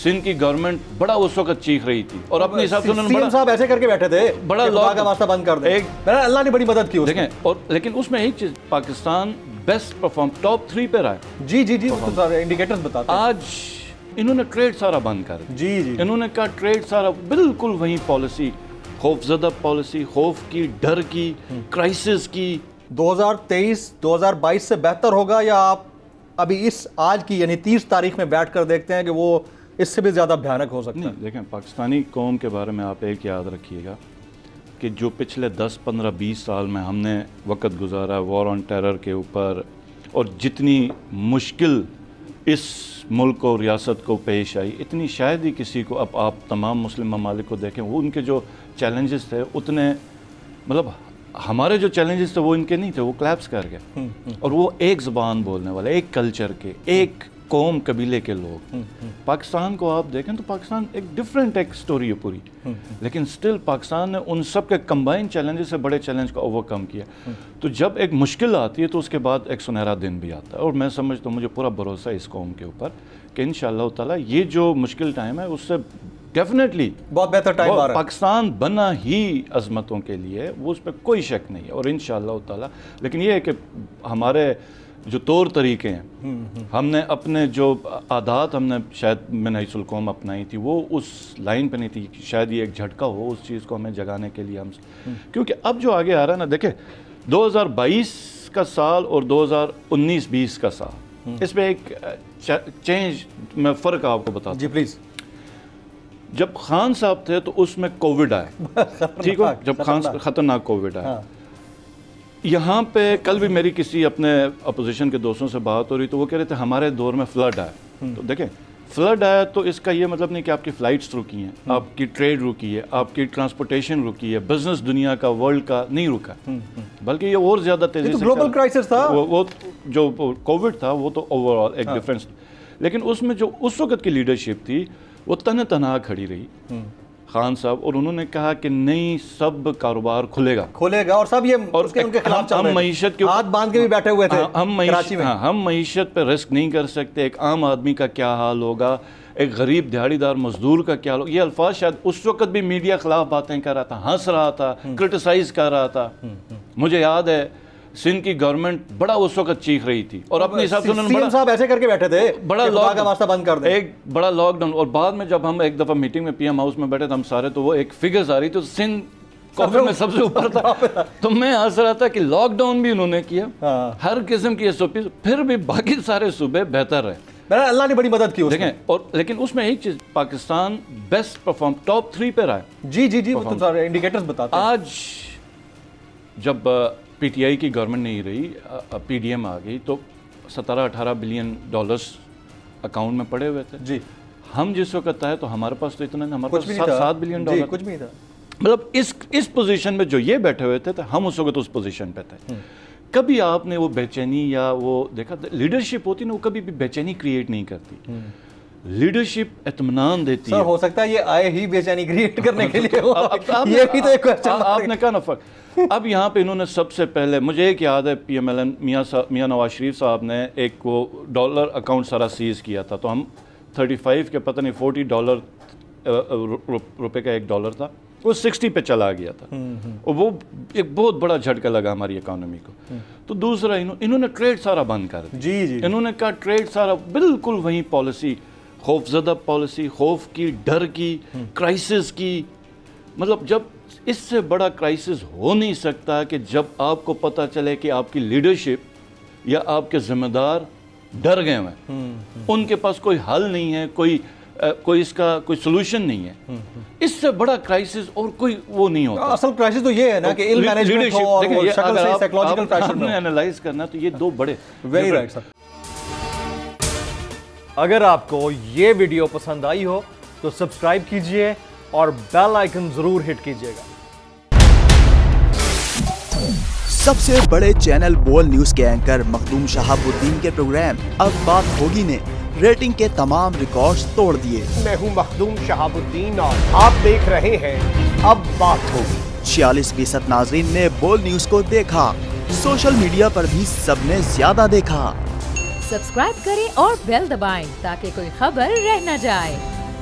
सिंध की गवर्नमेंट बड़ा उस वक्त चीख रही थी और अपने हिसाब से उन्होंने सीएम साहब ऐसे करके बैठे थे बड़ा लॉ का वास्ता बंद कर दे। अल्लाह ने बड़ी मदद की उसमें। देखें, और लेकिन उसमें एक चीज, पाकिस्तान बेस्ट परफॉर्म टॉप 3 पे रहा है। जी जी जी, सारे इंडिकेटर्स बताते हैं। आज इन्होंने ट्रेड सारा बंद कर दिया। जी जी, इन्होंने कहा ट्रेड सारा बिल्कुल वही पॉलिसी, खौफजदा पॉलिसी, खौफ की, डर की, क्राइसिस की। 2023-2022 से बेहतर होगा या आप अभी इस आज की यानी 30 तारीख में बैठ कर देखते हैं कि वो इससे भी ज़्यादा भयानक हो सकता है? देखें, पाकिस्तानी कौम के बारे में आप एक याद रखिएगा कि जो पिछले 10, 15, 20 साल में हमने वक्त गुजारा वॉर ऑन टेरर के ऊपर, और जितनी मुश्किल इस मुल्क और रियासत को पेश आई, इतनी शायद ही किसी को, अब आप तमाम मुस्लिम ममालिक को देखें, वो उनके जो चैलेंजेस थे उतने, मतलब हमारे जो चैलेंजेस थे वो इनके नहीं थे, वो क्लैप्स कर गए। और वो एक ज़बान बोलने वाले, एक कल्चर के, एक कौम कबीले के लोग। पाकिस्तान को आप देखें तो पाकिस्तान एक डिफरेंट एक स्टोरी है पूरी, लेकिन स्टिल पाकिस्तान ने उन सब के कंबाइंड चैलेंजेस से बड़े चैलेंज को ओवरकम किया। तो जब एक मुश्किल आती है तो उसके बाद एक सुनहरा दिन भी आता है, और मैं समझता हूँ, मुझे पूरा भरोसा है इस कौम के ऊपर कि इंशाअल्लाह ताला ये जो मुश्किल टाइम है उससे डेफिनेटली बहुत बेहतर टाइम आ रहा है। पाकिस्तान बना ही अजमतों के लिए, वो उस पर कोई शक नहीं है, और इंशाअल्लाह ताला। लेकिन ये है कि हमारे जो तौर तरीके हैं, हमने अपने जो आदात हमने शायद मनहजुल कौम अपनाई थी, वो उस लाइन पे नहीं थी। शायद ये एक झटका हो उस चीज़ को हमें जगाने के लिए हम, क्योंकि अब जो आगे आ रहा है ना, देखें 2022 का साल और 2019-20 का साल, इसमें एक चेंज, मैं फ़र्क आपको बताता हूँ। जी प्लीज़। जब खान साहब थे तो उसमें कोविड आया, ठीक हो, जब खान खतरनाक कोविड आया। यहाँ पे कल भी मेरी किसी अपने अपोजिशन के दोस्तों से बात हो रही, तो वो कह रहे थे हमारे दौर में फ्लड आया। तो देखें, फ्लड आया तो इसका ये मतलब नहीं कि आपकी फ़्लाइट्स रुकी हैं, आपकी ट्रेड रुकी है, आपकी ट्रांसपोर्टेशन रुकी है, बिजनेस दुनिया का, वर्ल्ड का नहीं रुका, बल्कि ये और ज़्यादा तेज़ी से ग्लोबल क्राइसिस था। वो जो कोविड था वो तो ओवरऑल एक डिफरेंस, लेकिन उसमें जो उस वक्त की लीडरशिप थी वो तनहा खड़ी रही, खान साहब, और उन्होंने कहा कि नहीं, सब कारोबार खुलेगा और सब ये और उनके खिलाफ चल रहे थे। हम मईशत के हाथ बांध के भी बैठे हुए थे। हम मईशत पे रिस्क नहीं कर सकते। एक आम आदमी का क्या हाल होगा, एक गरीब दिहाड़ीदार मजदूर का क्या हाल होगा। ये अल्फाज शायद उस वक्त भी मीडिया खिलाफ बातें कर रहा था, हंस रहा था, क्रिटिसाइज कर रहा था। मुझे याद है सिंध की गवर्नमेंट बड़ा उस वक्त चीख रही थी, और अपने हिसाब से उन्होंने सीएम साहब ऐसे करके बैठे थे बड़ा लॉ का वास्ता बंद कर दे, एक बड़ा लॉकडाउन। और बाद में जब हम एक दफ़ा मीटिंग में पीएम हाउस में बैठे थे हम सारे, तो वो एक फिगर्स आ रही थी, तो सिंध कोविड में सबसे ऊपर था। तो मैं हंस रहा था कि लॉकडाउन भी उन्होंने किया, हर किस्म की एसओपी, फिर भी बाकी सारे सूबे बेहतर रहे। अल्लाह ने बड़ी मदद की देखें, और लेकिन उसमें एक चीज, पाकिस्तान बेस्ट परफॉर्म टॉप 3 पे रहा है। जी जी जी, तो सारे इंडिकेटर्स बताते हैं। आज जब पीटीआई की गवर्नमेंट नहीं रही, पीडीएम आ गई, तो 17-18 बिलियन डॉलर्स अकाउंट में पड़े हुए थे। जी, हम जिस वक्त आए तो हमारे पास तो इतना नहीं, हमारे पास 7 बिलियन डॉलर कुछ भी नहीं था। मतलब इस पोजीशन में जो ये बैठे हुए थे, हम उस वक्त उस पोजीशन पे थे। कभी आपने वो बेचैनी या वो देखा, लीडरशिप होती ना, वो कभी भी बेचैनी क्रिएट नहीं करती। लीडरशिप इत्मीनान देती है। हो सकता है ये आए ही बेचैनी क्रिएट करने के लिए हो। ये भी तो एक क्वेश्चन आपने कहा ना फर्क। अब यहाँ पे इन्होंने सबसे पहले, मुझे एक याद है, पीएमएलएन मियां नवाज शरीफ साहब ने एक वो डॉलर अकाउंट सारा सीज किया था, तो हम 35 के पता नहीं $40 रुपए का $1 था, वो 60 पे चला गया था, और वो एक बहुत बड़ा झटका लगा हमारी इकोनॉमी को। तो दूसरा, इन्होंने ट्रेड सारा बंद कर दिया। जी जी, इन्होंने कहा ट्रेड सारा बिल्कुल वही पॉलिसी, खौफजदा पॉलिसी, खौफ की, डर की, क्राइसिस की। मतलब जब इससे बड़ा क्राइसिस हो नहीं सकता कि जब आपको पता चले कि आपकी लीडरशिप या आपके जिम्मेदार डर गए हैं, उनके पास कोई हल नहीं है, कोई इसका कोई सोल्यूशन नहीं है। इससे बड़ा क्राइसिस और कोई वो नहीं होता। असल क्राइसिस तो ये है ना कि इल मैनेजमेंट हो और वो शक्ल से साइकोलॉजिकल क्राइसिस में एनालाइज करना, तो ये दो बड़े। Very right sir. अगर आपको ये वीडियो पसंद आई हो तो सब्सक्राइब कीजिए और बेल आइकन जरूर हिट कीजिएगा। सबसे बड़े चैनल बोल न्यूज के एंकर मखदूम शहाबुद्दीन के प्रोग्राम अब बात होगी ने रेटिंग के तमाम रिकॉर्ड्स तोड़ दिए। मैं हूं मखदूम शहाबुद्दीन और आप देख रहे हैं अब बात होगी। 46% नाजरीन ने बोल न्यूज को देखा, सोशल मीडिया पर भी सबने ज्यादा देखा। सब्सक्राइब करें और बेल दबाएं ताकि कोई खबर रह न जाए।